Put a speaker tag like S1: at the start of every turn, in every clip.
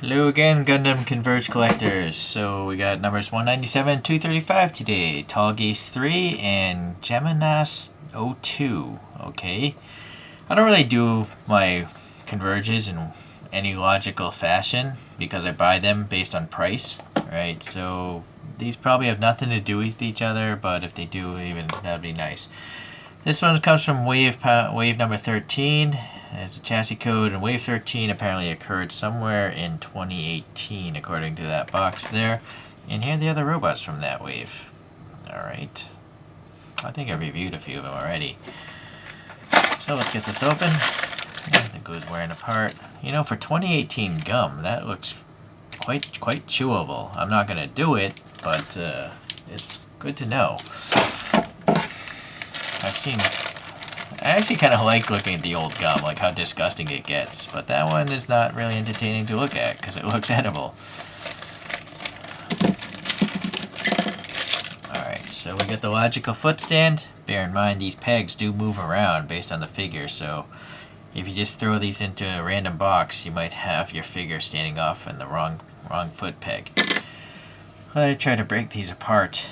S1: Hello again, Gundam Converge collectors. So we got numbers 197 235 today. Tallgeese 3 and Geminass 02. Okay. I don't really do my converges in any logical fashion because I buy them based on price, right? So these probably have nothing to do with each other, but if they do, even that'd be nice. This one comes from wave number 13. It's a chassis code, and wave 13 apparently occurred somewhere in 2018, according to that box there. And here are the other robots from that wave. Alright. I think I reviewed a few of them already. So let's get this open. The glue's wearing apart. You know, for 2018 gum, that looks quite chewable. I'm not going to do it, but it's good to know. I actually kind of like looking at the old gum, like how disgusting it gets. But that one is not really entertaining to look at because it looks edible. Alright, so we got the logical foot stand. Bear in mind these pegs do move around based on the figure, so if you just throw these into a random box, you might have your figure standing off in the wrong foot peg. I try to break these apart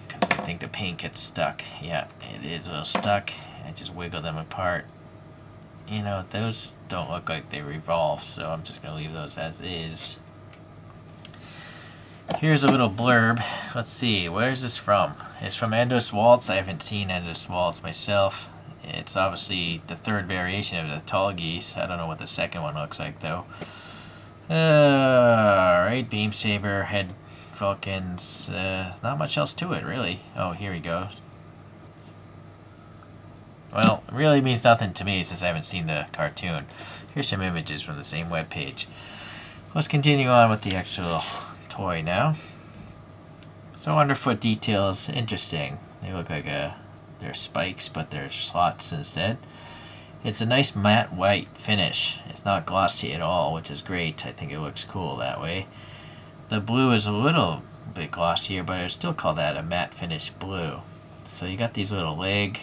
S1: because I think the paint gets stuck. Yeah, it is a little stuck. I just wiggle them apart. You know, those don't look like they revolve, so I'm just going to leave those as is. Here's a little blurb. Let's see, where is this from? It's from Endless Waltz. I haven't seen Endless Waltz myself. It's obviously the third variation of the Tallgeese. I don't know what the second one looks like, though. Alright, beam saber, head Vulcans. Not much else to it, really. Oh, here we go. Well, it really means nothing to me since I haven't seen the cartoon. Here's some images from the same webpage. Let's continue on with the actual toy now. So underfoot details, interesting. They look like they're spikes, but they're slots instead. It's a nice matte white finish. It's not glossy at all, which is great. I think it looks cool that way. The blue is a little bit glossier, but I would still call that a matte finish blue. So you got these little leg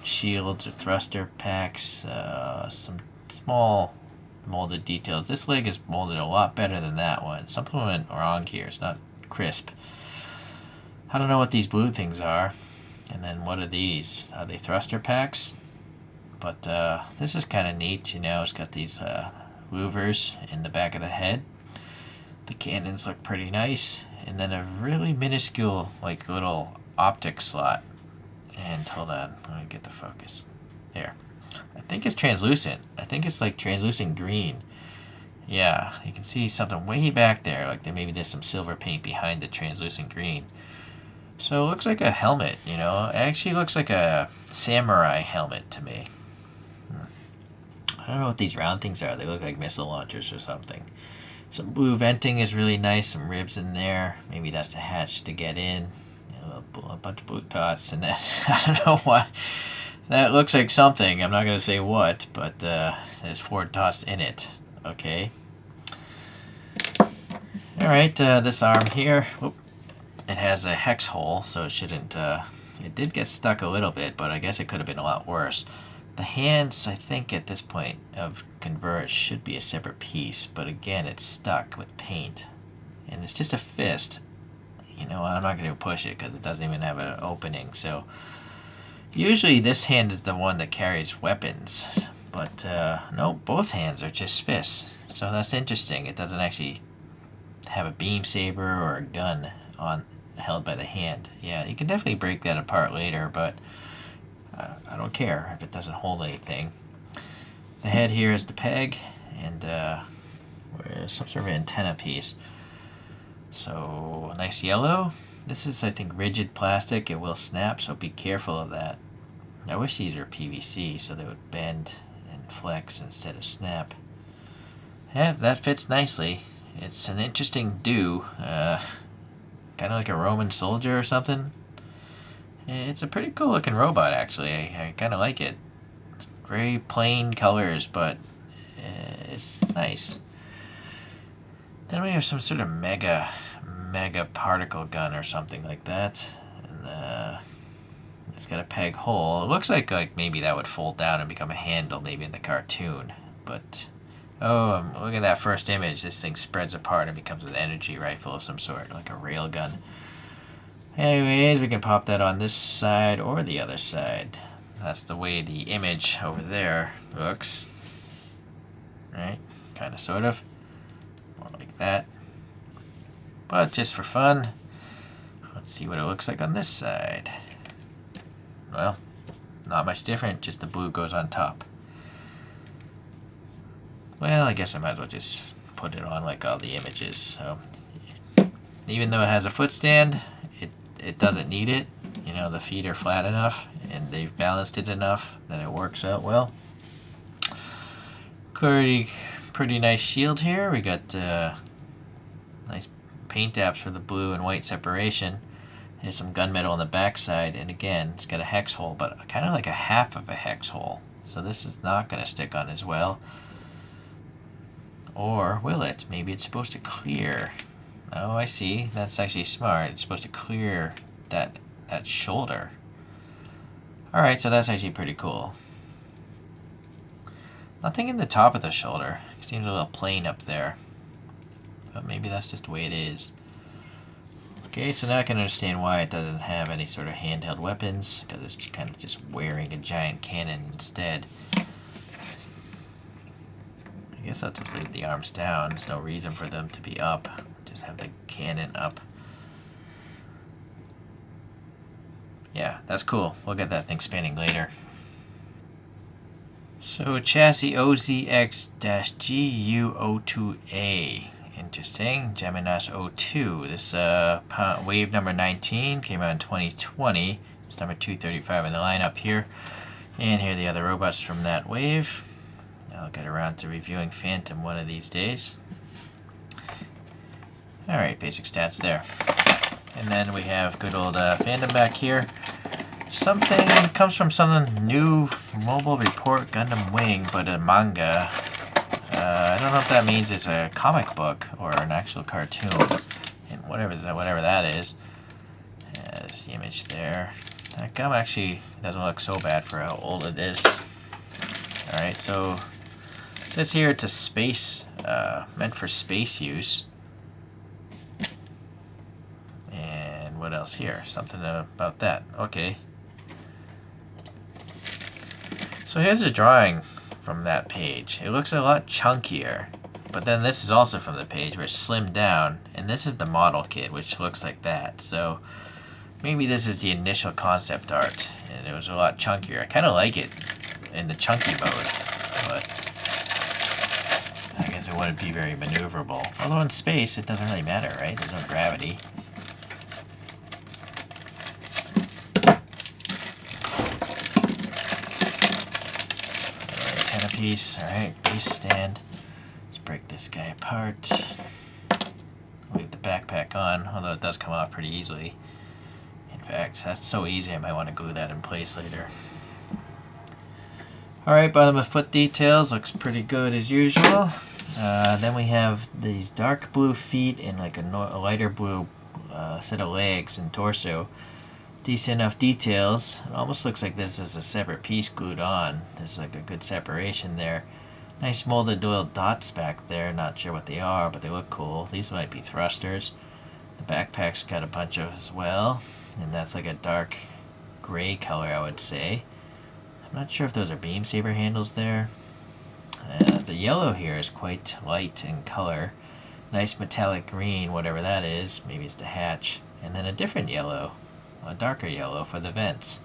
S1: shields or thruster packs, some small molded details. This leg is molded a lot better than that one. Something went wrong here. It's not crisp. I don't know what these blue things are. And then what are these? Are they thruster packs? But this is kind of neat, you know. It's got these louvers in the back of the head. The cannons look pretty nice. And then a really minuscule, like, little optic slot. And hold on, let me get the focus. There. I think it's translucent. I think it's like translucent green. Yeah, you can see something way back there. Like maybe there's some silver paint behind the translucent green. So it looks like a helmet, you know. It actually looks like a samurai helmet to me. I don't know what these round things are. They look like missile launchers or something. Some blue venting is really nice. Some ribs in there. Maybe that's the hatch to get in. A bunch of blue dots, and then I don't know what that looks like. Something I'm not going to say what, but there's 4 dots in it. Okay. All right. This arm here, it has a hex hole, so it shouldn't. It did get stuck a little bit, but I guess it could have been a lot worse. The hands, I think, at this point of Converge should be a separate piece, but again, it's stuck with paint, and it's just a fist. You know, I'm not going to push it because it doesn't even have an opening. So usually this hand is the one that carries weapons. But no, both hands are just fists. So that's interesting. It doesn't actually have a beam saber or a gun held by the hand. Yeah, you can definitely break that apart later, but I don't care if it doesn't hold anything. The head here is the peg, and some sort of antenna piece. So, a nice yellow. This is, I think, rigid plastic. It will snap, so be careful of that. I wish these were PVC so they would bend and flex instead of snap. Yeah, that fits nicely. It's an interesting do. Kind of like a Roman soldier or something. It's a pretty cool looking robot, actually. I kind of like it. Very plain colors, but it's nice. Then we have some sort of mega particle gun or something like that. And it's got a peg hole. It looks like maybe that would fold down and become a handle maybe in the cartoon. But Oh, look at that first image. This thing spreads apart and becomes an energy rifle of some sort, like a railgun. Anyways, we can pop that on this side or the other side. That's the way the image over there looks. Right? Kind of, sort of. More like that. But just for fun, let's see what it looks like on this side. Well, not much different, just the blue goes on top. Well, I guess I might as well just put it on like all the images. So, even though it has a foot stand, it doesn't need it. You know, the feet are flat enough and they've balanced it enough that it works out well. Pretty nice shield here. We got nice paint apps for the blue and white separation. There's some gunmetal on the back side, and again, it's got a hex hole, but kind of like a half of a hex hole. So this is not going to stick on as well. Or will it? Maybe it's supposed to clear. Oh, I see. That's actually smart. It's supposed to clear that shoulder. Alright, so that's actually pretty cool. Nothing in the top of the shoulder. It seems a little plain up there. But maybe that's just the way it is. Okay, so now I can understand why it doesn't have any sort of handheld weapons, because it's kind of just wearing a giant cannon instead. I guess I'll just leave the arms down. There's no reason for them to be up. Just have the cannon up. Yeah, that's cool. We'll get that thing spinning later. So chassis OZX-GU02A. Interesting. Geminass 02. This wave number 19 came out in 2020. It's number 235 in the lineup here. And here are the other robots from that wave. I'll get around to reviewing Phantom one of these days. Alright, basic stats there. And then we have good old Phantom back here. Something comes from some new mobile report Gundam Wing, but a manga. I don't know if that means it's a comic book or an actual cartoon, and whatever that is. There's the image there. That gum actually doesn't look so bad for how old it is. Alright, so it says here it's a space, meant for space use. And what else here? Something about that. Okay. So here's a drawing from that page. It looks a lot chunkier, but then this is also from the page where it's slimmed down, and this is the model kit, which looks like that. So maybe this is the initial concept art, and it was a lot chunkier. I kind of like it in the chunky mode, but I guess it wouldn't be very maneuverable. Although in space, it doesn't really matter, right? There's no gravity. 10 apiece. Alright, base stand. Let's break this guy apart. Leave the backpack on, although it does come off pretty easily. In fact, that's so easy I might want to glue that in place later. Alright, bottom of foot details looks pretty good as usual. Then we have these dark blue feet and like a lighter blue set of legs and torso. Decent enough details. It almost looks like this is a separate piece glued on. There's like a good separation there. Nice molded little dots back there. Not sure what they are, but they look cool. These might be thrusters. The backpack's got a bunch of as well. And that's like a dark gray color, I would say. I'm not sure if those are beam saber handles there. The yellow here is quite light in color. Nice metallic green, whatever that is. Maybe it's the hatch. And then a different yellow. A darker yellow for the vents.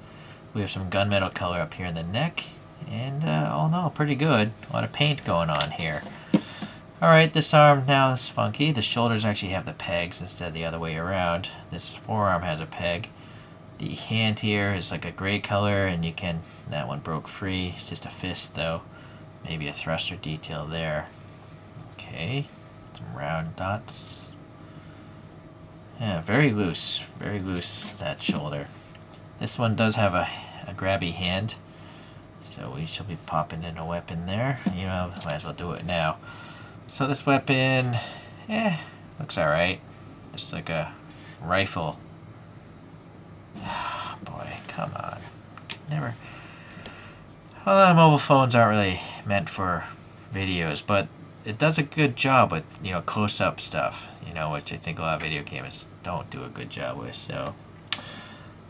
S1: We have some gunmetal color up here in the neck, and all in all, pretty good. A lot of paint going on here. Alright, this arm now is funky. The shoulders actually have the pegs instead of the other way around. This forearm has a peg. The hand here is like a gray color, and that one broke free. It's just a fist though. Maybe a thruster detail there. Okay, some round dots. Yeah, very loose, that shoulder. This one does have a grabby hand, so we shall be popping in a weapon there. You know, might as well do it now. So this weapon, looks alright. Just like a rifle. Oh, boy, come on. Never. Well, mobile phones aren't really meant for videos, but it does a good job with, you know, close-up stuff, you know, which I think a lot of video games don't do a good job with. So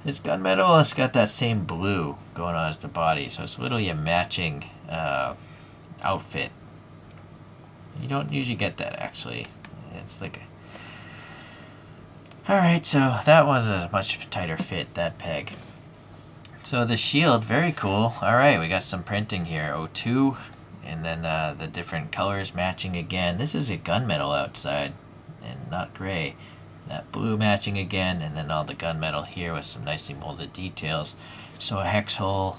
S1: this gunmetal has got that same blue going on as the body, so it's literally a matching outfit. You don't usually get that, actually. It's like alright, so that was a much tighter fit, that peg. So the shield, very cool. Alright, we got some printing here. O2, and then the different colors matching again. This is a gunmetal outside, and not gray. That blue matching again, and then all the gunmetal here with some nicely molded details. So a hex hole,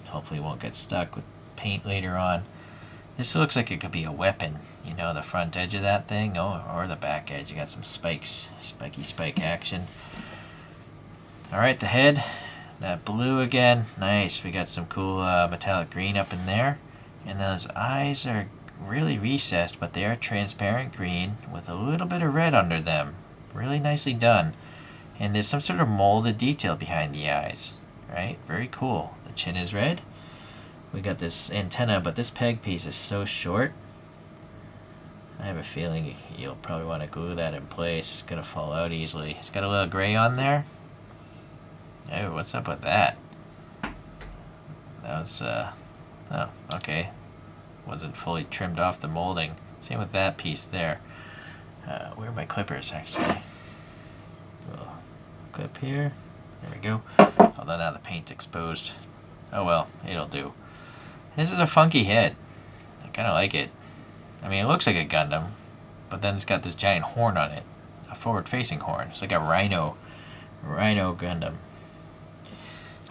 S1: hopefully won't get stuck with paint later on. This looks like it could be a weapon, you know, the front edge of that thing, or the back edge. You got some spikes, spiky spike action. Alright, the head, that blue again, nice. We got some cool metallic green up in there. And those eyes are really recessed, but they are transparent green with a little bit of red under them. Really nicely done. And there's some sort of molded detail behind the eyes, right? Very cool. The chin is red. We got this antenna, but this peg piece is so short. I have a feeling you'll probably want to glue that in place. It's going to fall out easily. It's got a little gray on there. Oh, what's up with that? That was, oh, okay. Wasn't fully trimmed off the molding. Same with that piece there. Where are my clippers, actually? Little clip here. There we go. Although now the paint's exposed. Oh well, it'll do. This is a funky head. I kind of like it. I mean, it looks like a Gundam, but then it's got this giant horn on it. A forward-facing horn. It's like a rhino Gundam.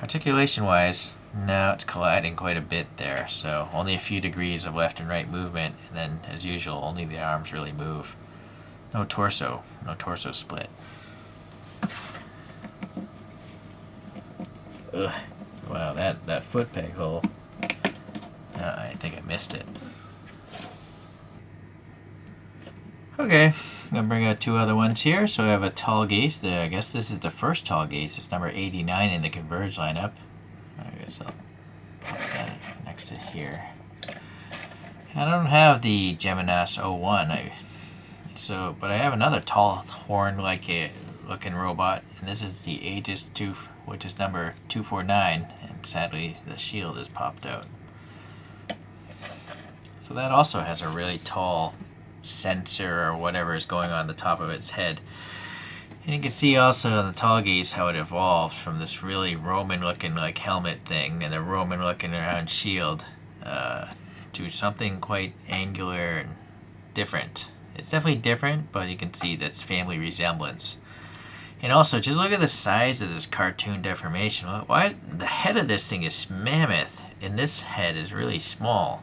S1: Articulation-wise, now it's colliding quite a bit there, so only a few degrees of left and right movement, and then, as usual, only the arms really move. No torso split. Ugh. Wow, that foot peg hole. I think I missed it. Okay, I'm gonna bring out two other ones here. So I have a Tallgeese. I guess this is the first Tallgeese. It's number 89 in the Converge lineup. I guess I'll put that next to here. I don't have the Geminass 01. But I have another tall horn like a looking robot, and this is the Aegis 2, which is number 249, and sadly the shield is popped out. So that also has a really tall sensor or whatever is going on the top of its head. And you can see also on the Tallgeese how it evolved from this really Roman looking like helmet thing and a Roman looking around shield to something quite angular and different. It's definitely different, but you can see that's family resemblance. And also, just look at the size of this cartoon deformation. Why is the head of this thing is mammoth, and this head is really small?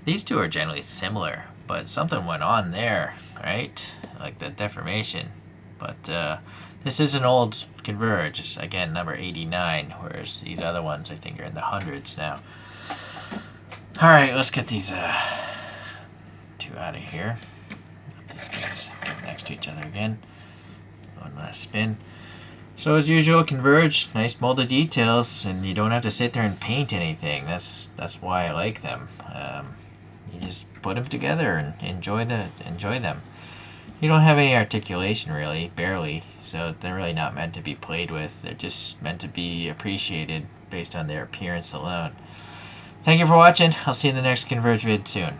S1: These two are generally similar, but something went on there, right? Like the deformation. But this is an old Converge. It's, again, number 89, whereas these other ones I think are in the hundreds now. All right, let's get these two out of here. These guys next to each other again. One last spin. So as usual, Converge, nice molded details, and you don't have to sit there and paint anything. That's why I like them. You just put them together and enjoy them. You don't have any articulation really, barely, so they're really not meant to be played with. They're just meant to be appreciated based on their appearance alone. Thank you for watching. I'll see you in the next Converge vid soon.